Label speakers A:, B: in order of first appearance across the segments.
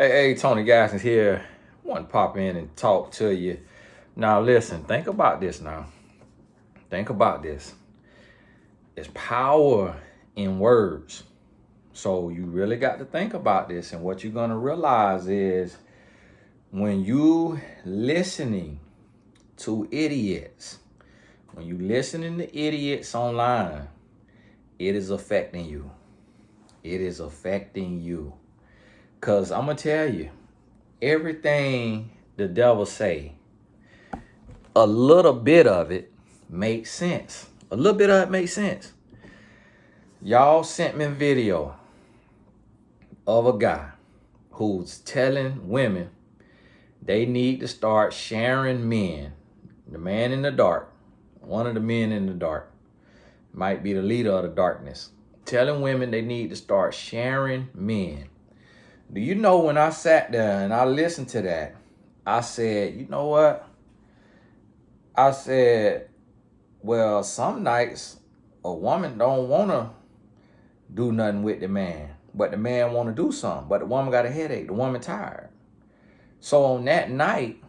A: Hey, Tony Gaskins here. I want to pop in and talk to you. Now, listen, think about this now. Think about this. There's power in words. So you really got to think about this. And what you're going to realize is when you listening to idiots, when you listening to idiots online, it is affecting you. It is affecting you. Because I'm going to tell you, everything the devil say, a little bit of it makes sense. A little bit of it makes sense. Y'all sent me a video of a guy who's telling women they need to start sharing men. The man in the dark, one of the men in the dark, might be the leader of the darkness, telling women they need to start sharing men. Do you know when I sat there and I listened to that, I said, you know what? I said, well, some nights a woman don't want to do nothing with the man, but the man want to do something, but the woman got a headache, the woman tired. So on that night,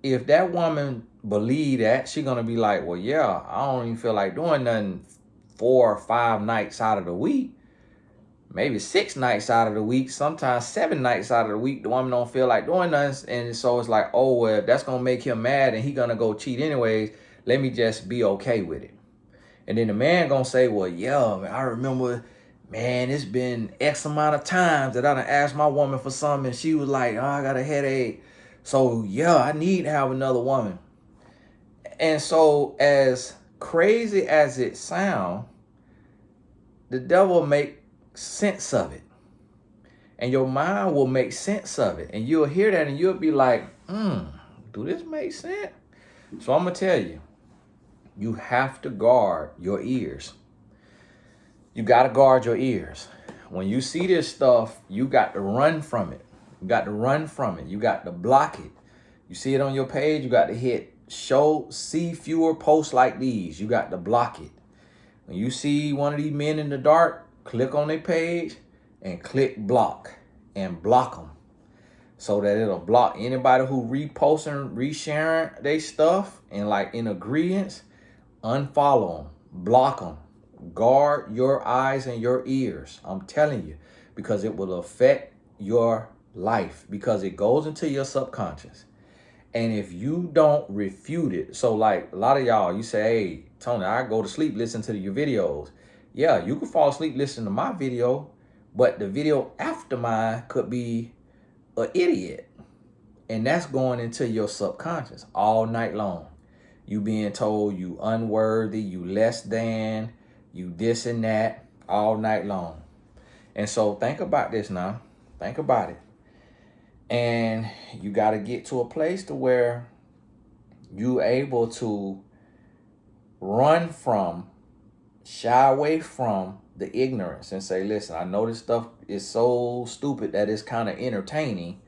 A: if that woman believe that, she gonna be like, well, yeah, I don't even feel like doing nothing 4 or 5 nights out of the week, maybe 6 nights out of the week, sometimes 7 nights out of the week, the woman don't feel like doing nothing. And so it's like, oh, well, if that's gonna make him mad and he gonna go cheat anyways, let me just be okay with it. And then the man gonna say, well, yeah, man, I remember, man, it's been X amount of times that I done asked my woman for something and she was like, oh, I got a headache. So yeah, I need to have another woman. And so as crazy as it sounds, the devil make sense of it. And your mind will make sense of it. And you'll hear that and you'll be like, do this make sense? So I'm gonna tell you, you have to guard your ears. You got to guard your ears. When you see this stuff, you got to run from it. You got to run from it. You got to block it. You see it on your page, you got to hit see fewer posts like these. You got to block it. When you see one of these men in the dark, click on their page and click block and block them so that it'll block anybody who reposting, resharing their stuff and like in agreement. Unfollow them, block them. Guard your eyes and your ears. I'm telling you, because it will affect your life, because it goes into your subconscious. And if you don't refute it, so like a lot of y'all, you say, hey, Tony, I go to sleep listening to your videos. Yeah, you can fall asleep listening to my video, but the video after mine could be an idiot. And that's going into your subconscious all night long. You being told you unworthy, you less than, you this and that all night long. And so think about this now. Think about it. And you got to get to a place to where you able to run from, shy away from the ignorance and say, listen, I know this stuff is so stupid that it's kind of entertaining.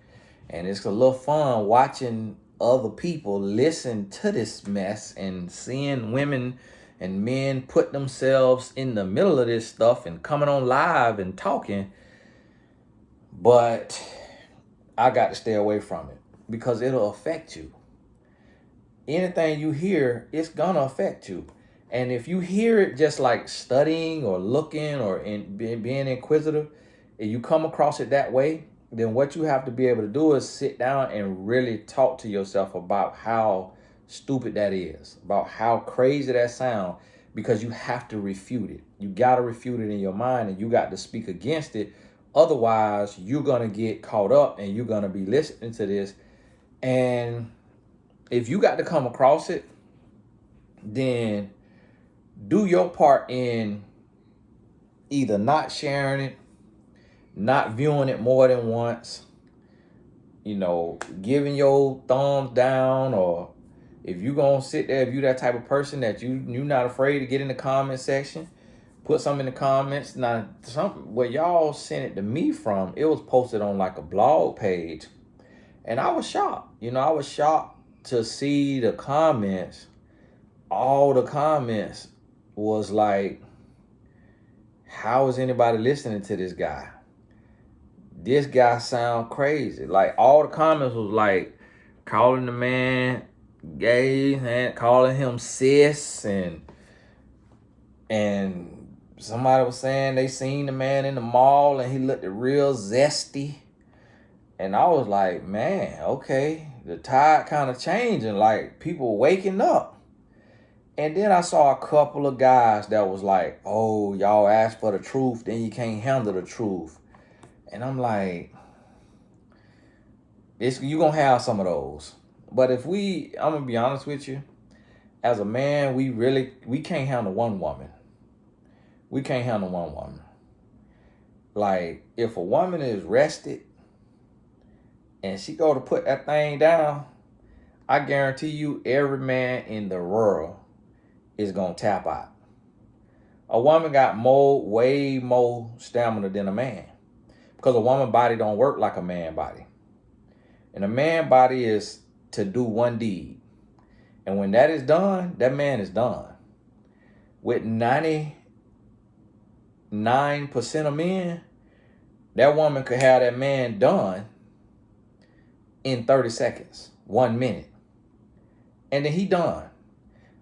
A: And it's a little fun watching other people listen to this mess and seeing women and men put themselves in the middle of this stuff and coming on live and talking. But I got to stay away from it because it'll affect you. Anything you hear, it's gonna affect you. And if you hear it just like studying or looking or being inquisitive, and you come across it that way, then what you have to be able to do is sit down and really talk to yourself about how stupid that is, about how crazy that sounds, because you have to refute it. You got to refute it in your mind and you got to speak against it. Otherwise, you're going to get caught up and you're going to be listening to this. And if you got to come across it, then do your part in either not sharing it, not viewing it more than once, giving your thumbs down, or if you gonna sit there, if you that type of person that you're not afraid to get in the comment section, put something in the comments. Now, where y'all sent it to me from, it was posted on like a blog page, and I was shocked. I was shocked to see the comments. All the comments was like, how is anybody listening to this guy? this guy sound crazy. Like all the comments was like calling the man gay and calling him sis, and somebody was saying they seen the man in the mall and he looked real zesty. And I was like, man, okay, the tide kind of changing, like people waking up. And then I saw a couple of guys that was like, oh, y'all asked for the truth, then you can't handle the truth. And I'm like, you're going to have some of those. But I'm going to be honest with you, as a man, we can't handle one woman. We can't handle one woman. Like, if a woman is rested and she go to put that thing down, I guarantee you every man in the world is going to tap out. A woman got way more stamina than a man, because a woman body don't work like a man body. And a man body is to do one deed. And when that is done, that man is done. With 99% of men, that woman could have that man done in 30 seconds, 1 minute. And then he done.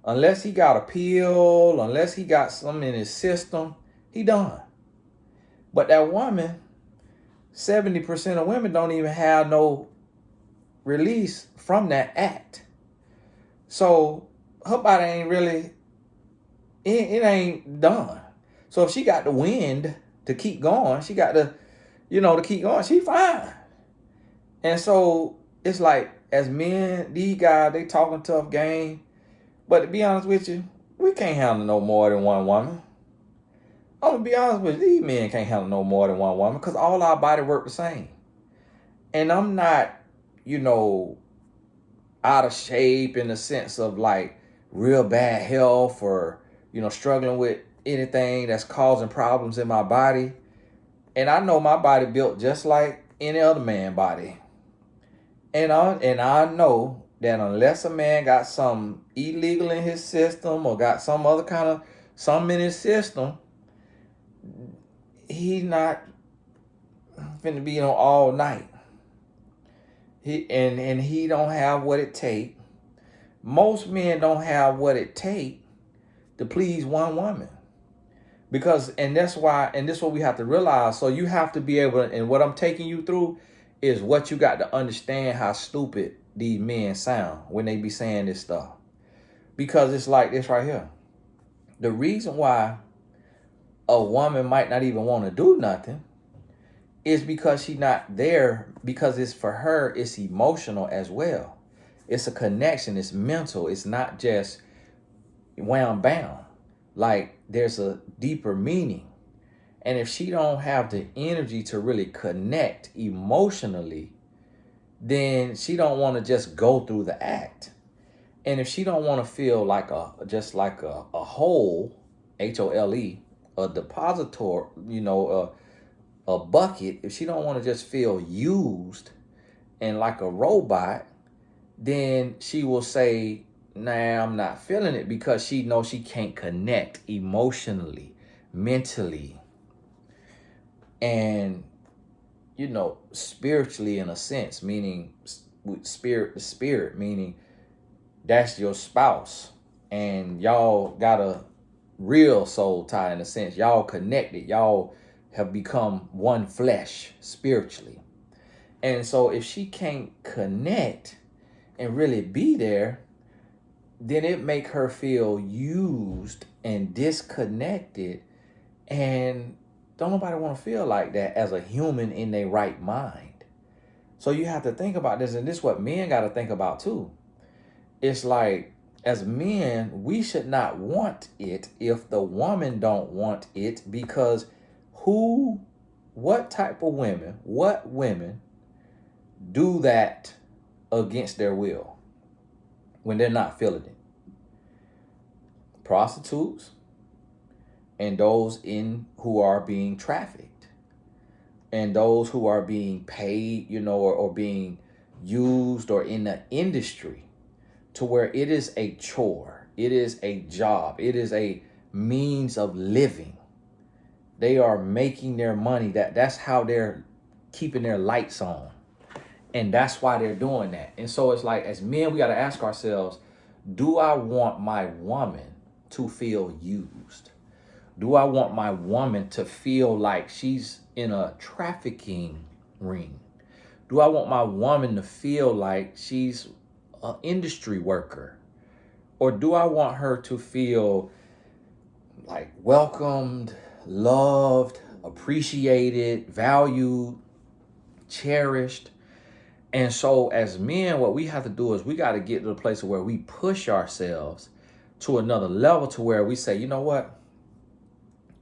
A: Unless he got a pill, unless he got something in his system, he done. But that woman, 70% of women don't even have no release from that act. So her body ain't really, it ain't done. So if she got the wind to keep going, she got to keep going, she fine. And so it's like, as men, these guys, they talking tough game. But to be honest with you, we can't handle no more than one woman. I'm going to be honest with you, these men can't handle no more than one woman, because all our body work the same. And I'm not, out of shape in the sense of like real bad health or, struggling with anything that's causing problems in my body. And I know my body built just like any other man body. And I know that unless a man got something illegal in his system or got some other kind of something in his system, he not finna be on all night. He don't have what it take. Most men don't have what it take to please one woman. This is what we have to realize. So you have to be able, and what I'm taking you through is what you got to understand, how stupid these men sound when they be saying this stuff. Because it's like this right here. The reason why a woman might not even want to do nothing is because she's not there, because it's for her, it's emotional as well. It's a connection, it's mental, it's not just wham bam. Like there's a deeper meaning. And if she don't have the energy to really connect emotionally, then she don't want to just go through the act. And if she don't want to feel like a hole, HOLE, a depositor, a bucket, if she don't want to just feel used and like a robot, then she will say, nah, I'm not feeling it, because she knows she can't connect emotionally, mentally, and spiritually, in a sense, meaning spirit to spirit, meaning that's your spouse and y'all got a real soul tie, in a sense. Y'all connected, y'all have become one flesh spiritually. And so if she can't connect and really be there, then it make her feel used and disconnected, and don't nobody want to feel like that as a human in their right mind. So you have to think about this, and this is what men got to think about too. It's like, as men, we should not want it if the woman don't want it, because what women do that against their will when they're not feeling it? Prostitutes and those who are being trafficked and those who are being paid, or being used, or in the industry to where it is a chore, it is a job, it is a means of living. They are making their money. That's how they're keeping their lights on. And that's why they're doing that. And so it's like, as men, we got to ask ourselves, do I want my woman to feel used? Do I want my woman to feel like she's in a trafficking ring? Do I want my woman to feel like she's an industry worker? Or do I want her to feel like welcomed, loved, appreciated, valued, cherished? And so as men, what we have to do is we got to get to the place where we push ourselves to another level, to where we say, you know what?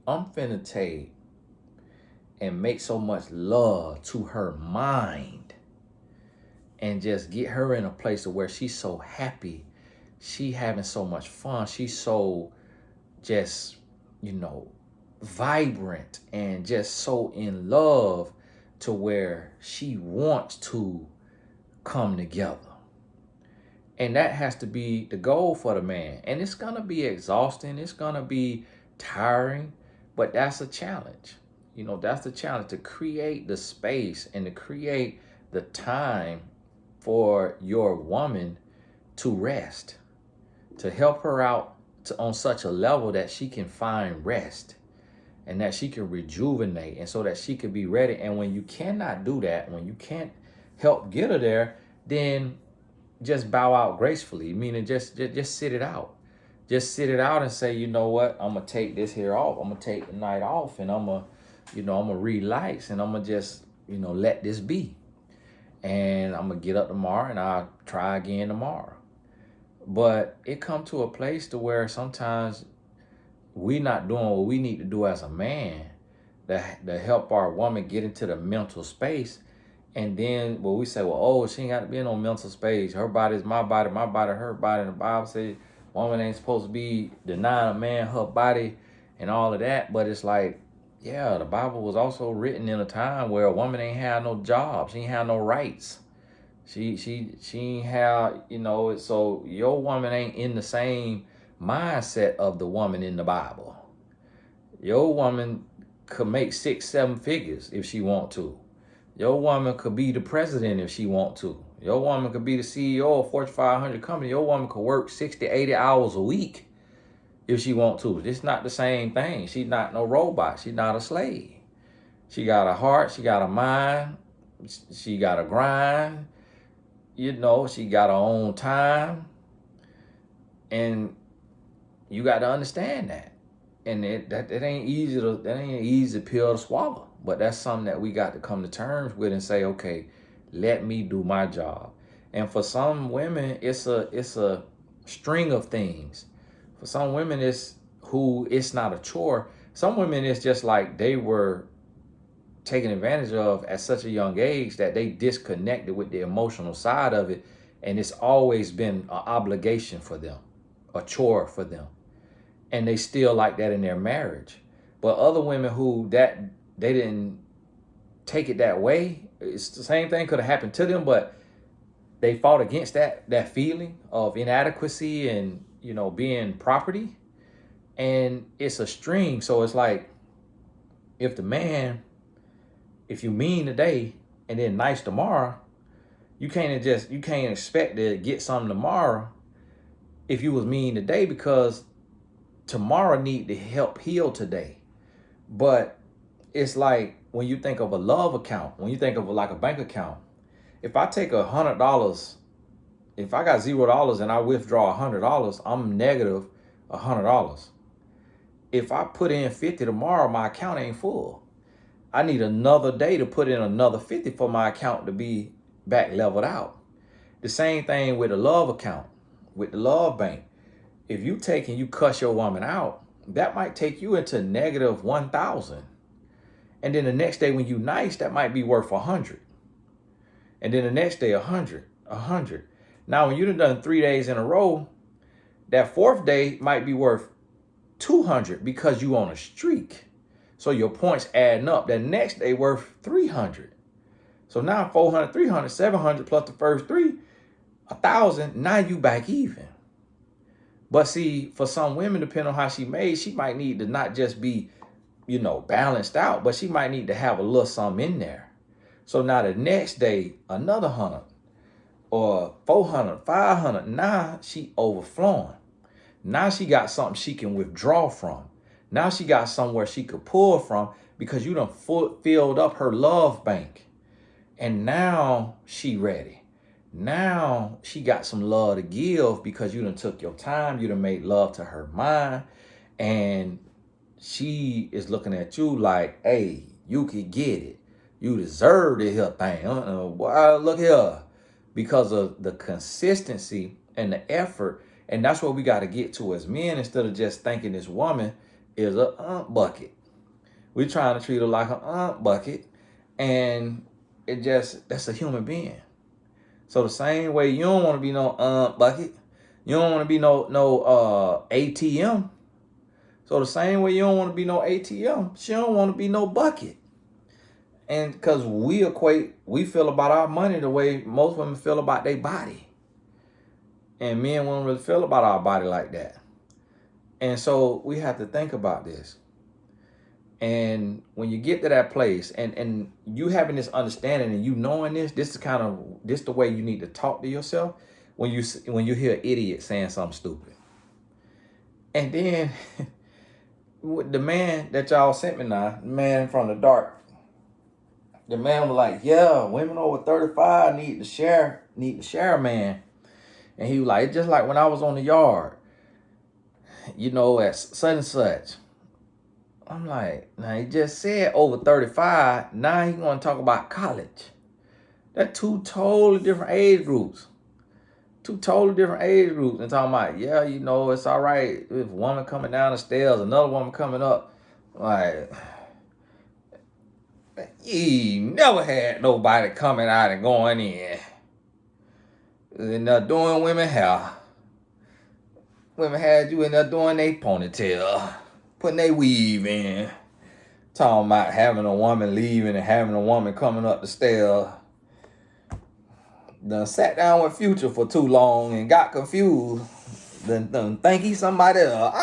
A: I'm finna take and make so much love to her mind and just get her in a place of where she's so happy. She having so much fun. She's so just, vibrant and just so in love to where she wants to come together. And that has to be the goal for the man. And it's going to be exhausting. It's going to be tiring, but that's a challenge. That's the challenge, to create the space and to create the time for your woman to rest, to help her out on such a level that she can find rest and that she can rejuvenate, and so that she can be ready. And when you cannot do that, when you can't help get her there, then just bow out gracefully, meaning just sit it out. Just sit it out and say, you know what, I'm gonna take this here off. I'm gonna take the night off, and I'm gonna read lights, and I'm gonna just, let this be. And I'm gonna get up tomorrow and I'll try again tomorrow. But it come to a place to where sometimes we not doing what we need to do as a man to help our woman get into the mental space. And then we say, well, oh, she ain't got to be in no mental space. Her body is my body her body. And the Bible says woman ain't supposed to be denying a man her body and all of that. But it's like, yeah, the Bible was also written in a time where a woman ain't had no job. She ain't had no rights. She ain't have, so your woman ain't in the same mindset of the woman in the Bible. Your woman could make 6-7 figures if she want to. Your woman could be the president if she want to. Your woman could be the CEO of Fortune 500 company. Your woman could work 60, 80 hours a week if she want to. It's not the same thing. She's not no robot. She's not a slave. She got a heart. She got a mind. She got a grind. She got her own time. And you got to understand that. And that ain't an easy pill to swallow. But that's something that we got to come to terms with and say, okay, let me do my job. And for some women, it's a string of things. For some women, it's not a chore. Some women, it's just like they were taken advantage of at such a young age that they disconnected with the emotional side of it. And it's always been an obligation for them, a chore for them. And they still like that in their marriage. But other women who they didn't take it that way, it's the same thing could have happened to them, but they fought against that feeling of inadequacy and, being property. And it's a string. So it's like, if you mean today and then nice tomorrow, you can't expect to get something tomorrow if you was mean today, because tomorrow need to help heal today. But it's like when you think of a love account, when you think of like a bank account, if I take $100, if I got $0 and I withdraw $100, I'm negative $100. If I put in 50 tomorrow, my account ain't full. I need another day to put in another 50 for my account to be back leveled out. The same thing with a love account, with the love bank. If you take and you cuss your woman out, that might take you into negative 1,000. And then the next day when you nice, that might be worth 100. And then the next day, 100. Now, when you've done 3 days in a row, that fourth day might be worth 200 because you on a streak. So your points adding up. That next day worth 300. So now 400, 300, 700 plus the first 3, 1,000. Now you back even. But see, for some women, depending on how she made, she might need to not just be, balanced out, but she might need to have a little something in there. So now the next day, another 100 or 400, 500. Now she overflowing. Now she got something she can withdraw from. Now she got somewhere she could pull from because you done filled up her love bank. And now she ready. Now she got some love to give because you done took your time. You done made love to her mind. And she is looking at you like, hey, you could get it. You deserve this here thing. Boy, look here. Because of the consistency and the effort. And that's what we got to get to as men, instead of just thinking this woman is a bucket. We're trying to treat her like a bucket. And that's a human being. So the same way you don't want to be no bucket. You don't want to be no ATM. So the same way you don't want to be no ATM, she don't want to be no bucket. And because we feel about our money the way most women feel about their body. And men won't really feel about our body like that. And so we have to think about this. And when you get to that place and you having this understanding and you knowing this is the way you need to talk to yourself when you hear an idiot saying something stupid. And then the man that y'all sent me now, the man from the dark, the man was like, yeah, women over 35 need to share a man. And he was like, just like when I was on the yard, at such and such. I'm like, now he just said over 35. Now he going to talk about college. That's two totally different age groups. And talking about, yeah, it's all right if a woman coming down the stairs, another woman coming up. Like, you never had nobody coming out and going in. And they're doing women hair. Women had you in there doing their ponytail, putting their weave in. Talking about having a woman leaving and having a woman coming up the stairs. Done sat down with Future for too long and got confused. Done think he's somebody else.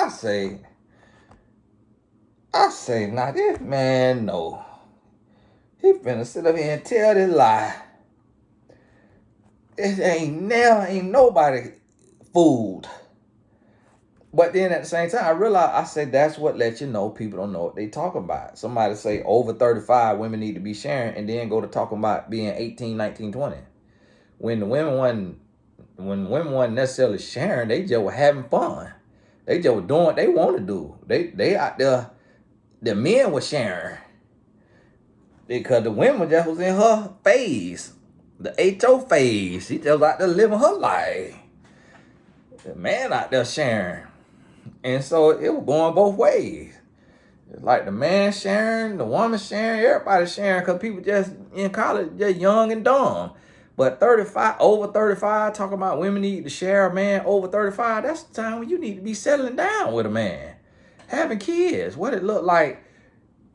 A: I say, now this man, no. He finna sit up here and tell this lie. It ain't nobody fooled. But then at the same time, I realized, I said, that's what lets you know people don't know what they talking about. Somebody say over 35, women need to be sharing, and then go to talking about being 18, 19, 20. When the women wasn't necessarily sharing, they just were having fun. They just were doing what they want to do. They out there, the men were sharing. Because the women just was in her phase. The HO phase. She just out there living her life. The man out there sharing. And so it was going both ways. It's like the man sharing, the woman sharing, everybody sharing, because people just in college, just young and dumb. But over 35, talking about women need to share a man over 35, that's the time when you need to be settling down with a man. Having kids. What it look like,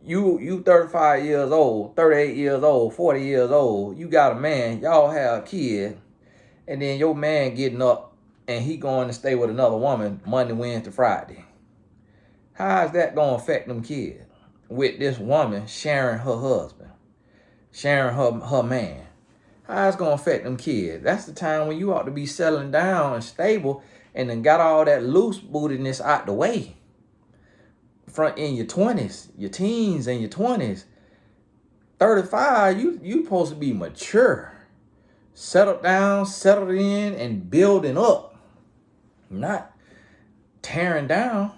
A: you 35 years old, 38 years old, 40 years old, you got a man, y'all have a kid, and then your man getting up and he going to stay with another woman Monday, Wednesday, Friday. How is that going to affect them kids? With this woman sharing her husband, sharing her man. How it's going to affect them kids? That's the time when you ought to be settling down and stable and then got all that loose bootedness out the way. In your 20s, your teens and your 20s. 35, you supposed to be mature. Settled down, settled in, and building up. Not tearing down.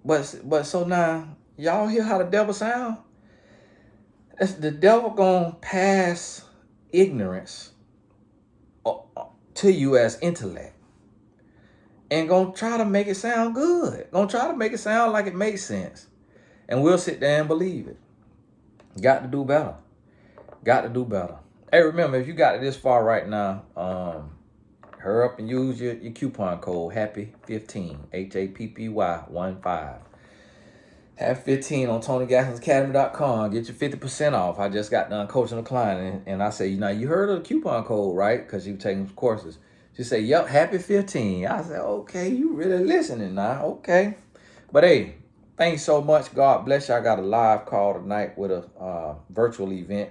A: But so now, y'all hear how the devil sound? The devil gonna pass ignorance to you as intellect. And gonna try to make it sound good. Gonna try to make it sound like it makes sense. And we'll sit there and believe it. Got to do better. Hey, remember, if you got it this far right now, hurry up and use your coupon code HAPPY15, HAPPY15. Have 15 on TonyGaskins.academy.com. Get your 50% off. I just got done coaching a client, and I say, you heard of the coupon code, right? Because you've taken courses. She said, yep, happy 15. I said, okay, you really listening now. Okay. But hey, thanks so much. God bless you. I got a live call tonight with a virtual event.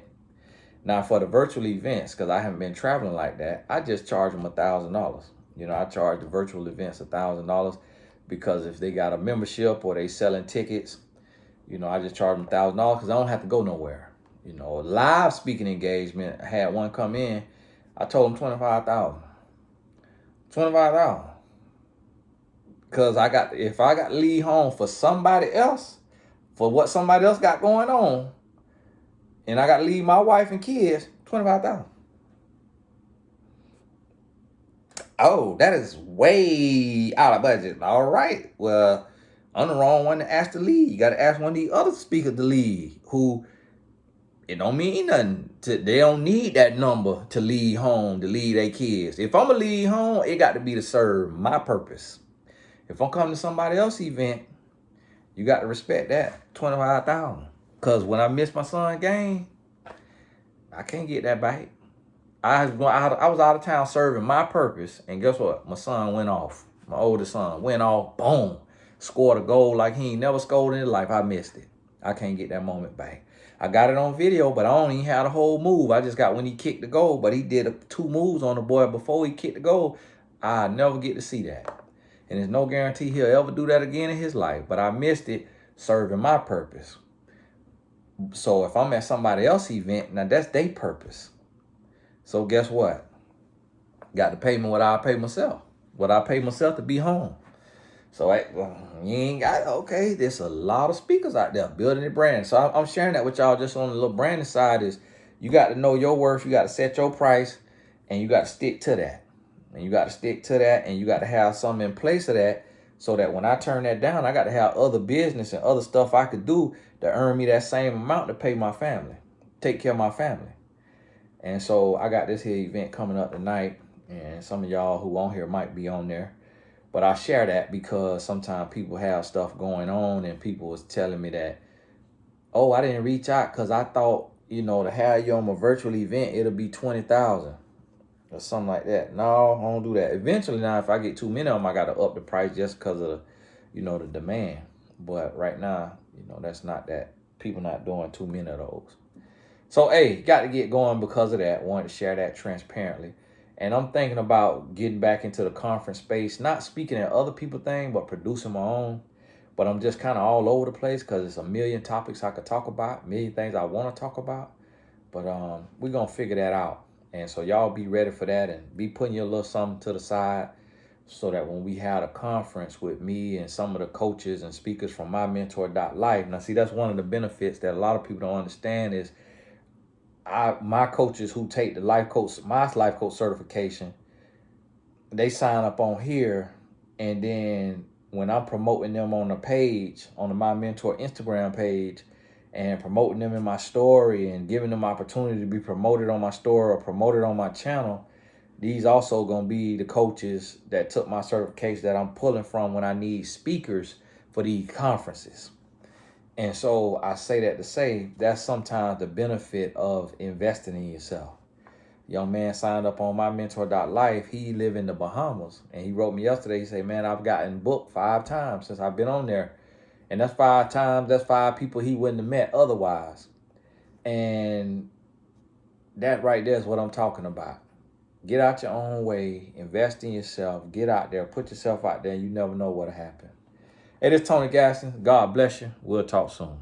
A: Now for the virtual events, because I haven't been traveling like that, I just charge them $1,000. You know, I charge the virtual events $1,000 because if they got a membership or they selling tickets, you know, I just charge them $1,000 because I don't have to go nowhere. You know, live speaking engagement, I had one come in, I told them 25,000. 25,000. Because if I got to leave home for somebody else, for what somebody else got going on, and I got to leave my wife and kids, 25,000. Oh, that is way out of budget. All right. Well, I'm the wrong one to ask to lead. You got to ask one of the other speakers to lead, who it don't mean nothing. They don't need that number to lead home, to lead their kids. If I'm going to lead home, it got to be to serve my purpose. If I'm coming to somebody else's event, you got to respect that, 25,000. Because when I miss my son's game, I can't get that back. I was out of town serving my purpose, and guess what? My son went off. My oldest son went off, boom, scored a goal like he ain't never scored in his life. I missed it. I can't get that moment back. I got it on video, but I don't even have the whole move. I just got when he kicked the goal, but he did 2 moves on the boy before he kicked the goal. I never get to see that. And there's no guarantee he'll ever do that again in his life. But I missed it serving my purpose. So if I'm at somebody else's event, now that's their purpose. So guess what? Got to pay me what I pay myself. What I pay myself to be home. So you ain't got, okay, there's a lot of speakers out there building their brand. So I'm sharing that with y'all just on the little branding side is you got to know your worth. You got to set your price and you got to stick to that. And you got to stick to that and you got to have something in place of that so that when I turn that down, I got to have other business and other stuff I could do to earn me that same amount to pay my family, take care of my family. And so I got this here event coming up tonight, and some of y'all who on here might be on there. But I share that because sometimes people have stuff going on and people was telling me that, oh, I didn't reach out because I thought, you know, to have you on a virtual event, it'll be 20,000 or something like that. No, I don't do that. Eventually now, if I get too many of them, I got to up the price just because of, you know, the demand. But right now, you know, that's not that. People not doing too many of those. So, hey, got to get going because of that. Wanted to share that transparently. And I'm thinking about getting back into the conference space, not speaking at other people's thing, but producing my own. But I'm just kind of all over the place because it's a million topics I could talk about, a million things I want to talk about. But we're going to figure that out. And so y'all be ready for that and be putting your little something to the side so that when we had a conference with me and some of the coaches and speakers from MyMentor.life. Now, see, that's one of the benefits that a lot of people don't understand is my coaches who take the my life coach certification, they sign up on here, and then when I'm promoting them on the page, on the My Mentor Instagram page, and promoting them in my story and giving them opportunity to be promoted on my story or promoted on my channel, these also gonna be the coaches that took my certification that I'm pulling from when I need speakers for these conferences. And so I say that to say that's sometimes the benefit of investing in yourself. Young man signed up on MyMentor.life. He live in the Bahamas. And he wrote me yesterday. He said, man, I've gotten booked 5 times since I've been on there. And that's 5 times. That's 5 people he wouldn't have met otherwise. And that right there is what I'm talking about. Get out your own way. Invest in yourself. Get out there. Put yourself out there. You never know what'll happen. Hey, this is Tony Gaston. God bless you. We'll talk soon.